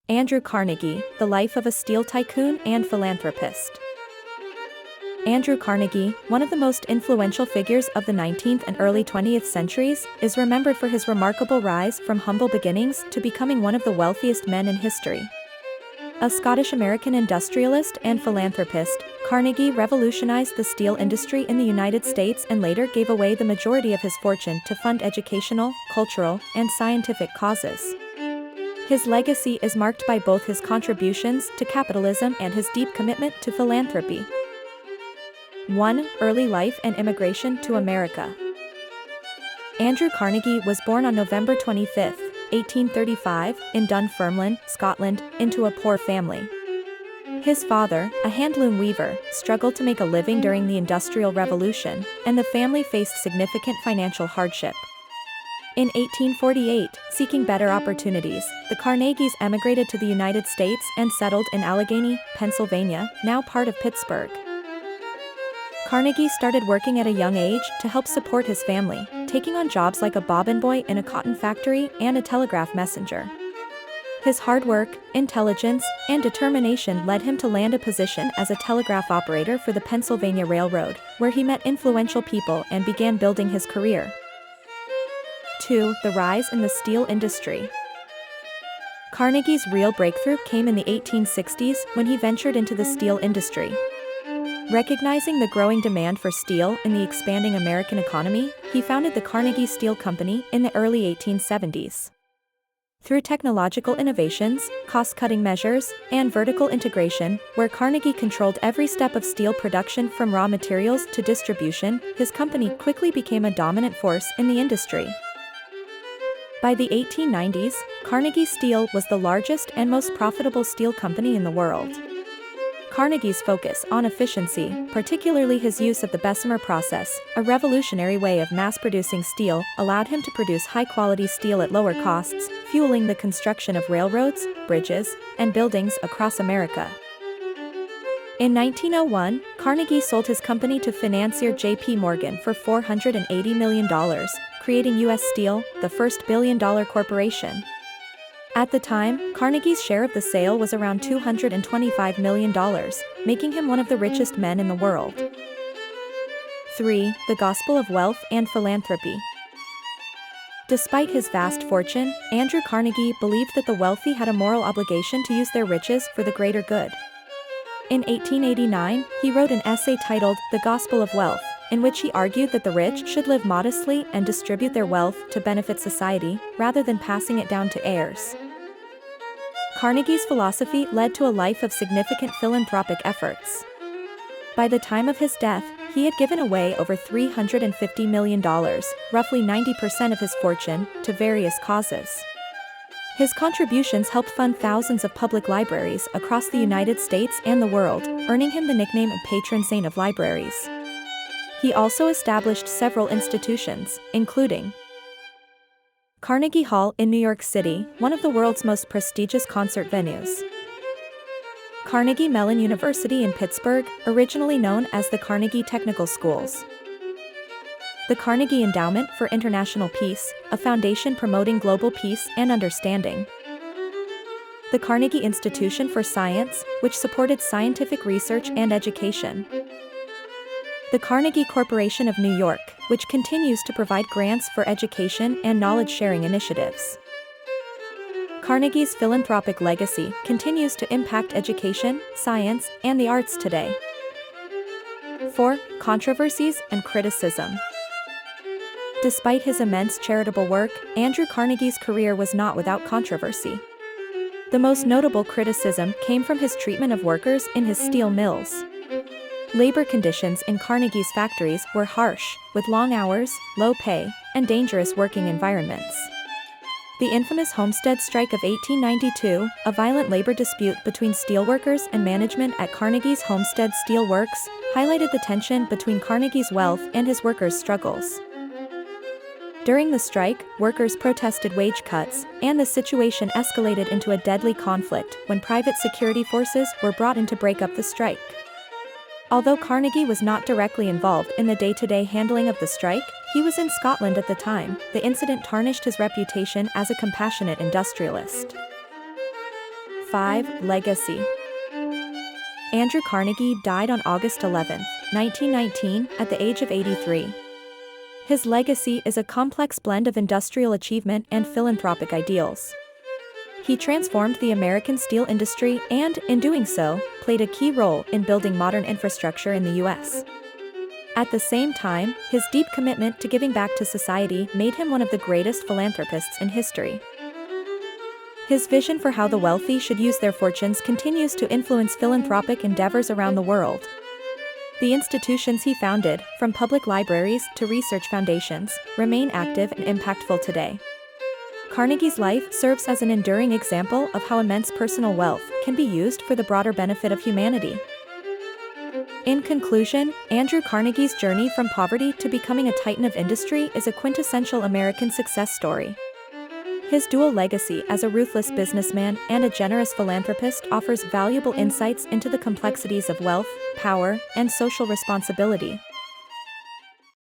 Andrew Carnegie, The Life of a Steel Tycoon and Philanthropist. Andrew Carnegie, one of the most influential figures of the 19th and early 20th centuries, is remembered for his remarkable rise from humble beginnings to becoming one of the wealthiest men in history. A Scottish-American industrialist and philanthropist, Carnegie revolutionized the steel industry in the United States and later gave away the majority of his fortune to fund educational, cultural, and scientific causes. His legacy is marked by both his contributions to capitalism and his deep commitment to philanthropy. 1. Early life and immigration to America. Andrew Carnegie was born on November 25, 1835, in Dunfermline, Scotland, into a poor family. His father, a handloom weaver, struggled to make a living during the Industrial Revolution, and the family faced significant financial hardship. In 1848, seeking better opportunities, the Carnegies emigrated to the United States and settled in Allegheny, Pennsylvania, now part of Pittsburgh. Carnegie started working at a young age to help support his family, taking on jobs like a bobbin boy in a cotton factory and a telegraph messenger. His hard work, intelligence, and determination led him to land a position as a telegraph operator for the Pennsylvania Railroad, where he met influential people and began building his career. 2. The rise in the steel industry. Carnegie's real breakthrough came in the 1860s when he ventured into the steel industry. Recognizing the growing demand for steel in the expanding American economy, he founded the Carnegie Steel Company in the early 1870s. Through technological innovations, cost-cutting measures, and vertical integration, where Carnegie controlled every step of steel production from raw materials to distribution, his company quickly became a dominant force in the industry. By the 1890s, Carnegie Steel was the largest and most profitable steel company in the world. Carnegie's focus on efficiency, particularly his use of the Bessemer process, a revolutionary way of mass-producing steel, allowed him to produce high-quality steel at lower costs, fueling the construction of railroads, bridges, and buildings across America. In 1901, Carnegie sold his company to financier J.P. Morgan for $480 million, creating U.S. Steel, the first billion-dollar corporation. At the time, Carnegie's share of the sale was around $225 million, making him one of the richest men in the world. 3. The Gospel of Wealth and Philanthropy. Despite his vast fortune, Andrew Carnegie believed that the wealthy had a moral obligation to use their riches for the greater good. In 1889, he wrote an essay titled The Gospel of Wealth, in which he argued that the rich should live modestly and distribute their wealth to benefit society, rather than passing it down to heirs. Carnegie's philosophy led to a life of significant philanthropic efforts. By the time of his death, he had given away over $350 million, roughly 90% of his fortune, to various causes. His contributions helped fund thousands of public libraries across the United States and the world, earning him the nickname patron saint of libraries. He also established several institutions, including Carnegie Hall in New York City, one of the world's most prestigious concert venues. Carnegie Mellon University in Pittsburgh, originally known as the Carnegie Technical Schools. The Carnegie Endowment for International Peace, a foundation promoting global peace and understanding. The Carnegie Institution for Science, which supported scientific research and education. The Carnegie Corporation of New York, which continues to provide grants for education and knowledge-sharing initiatives. Carnegie's philanthropic legacy continues to impact education, science, and the arts today. 4. Controversies and criticism. Despite his immense charitable work, Andrew Carnegie's career was not without controversy. The most notable criticism came from his treatment of workers in his steel mills. Labor conditions in Carnegie's factories were harsh, with long hours, low pay, and dangerous working environments. The infamous Homestead Strike of 1892, a violent labor dispute between steelworkers and management at Carnegie's Homestead Steel Works, highlighted the tension between Carnegie's wealth and his workers' struggles. During the strike, workers protested wage cuts, and the situation escalated into a deadly conflict when private security forces were brought in to break up the strike. Although Carnegie was not directly involved in the day-to-day handling of the strike, he was in Scotland at the time. The incident tarnished his reputation as a compassionate industrialist. 5. Legacy. Andrew Carnegie died on August 11, 1919, at the age of 83. His legacy is a complex blend of industrial achievement and philanthropic ideals. He transformed the American steel industry and, in doing so, played a key role in building modern infrastructure in the U.S. At the same time, his deep commitment to giving back to society made him one of the greatest philanthropists in history. His vision for how the wealthy should use their fortunes continues to influence philanthropic endeavors around the world. The institutions he founded, from public libraries to research foundations, remain active and impactful today. Carnegie's life serves as an enduring example of how immense personal wealth can be used for the broader benefit of humanity. In conclusion, Andrew Carnegie's journey from poverty to becoming a titan of industry is a quintessential American success story. His dual legacy as a ruthless businessman and a generous philanthropist offers valuable insights into the complexities of wealth, power, and social responsibility.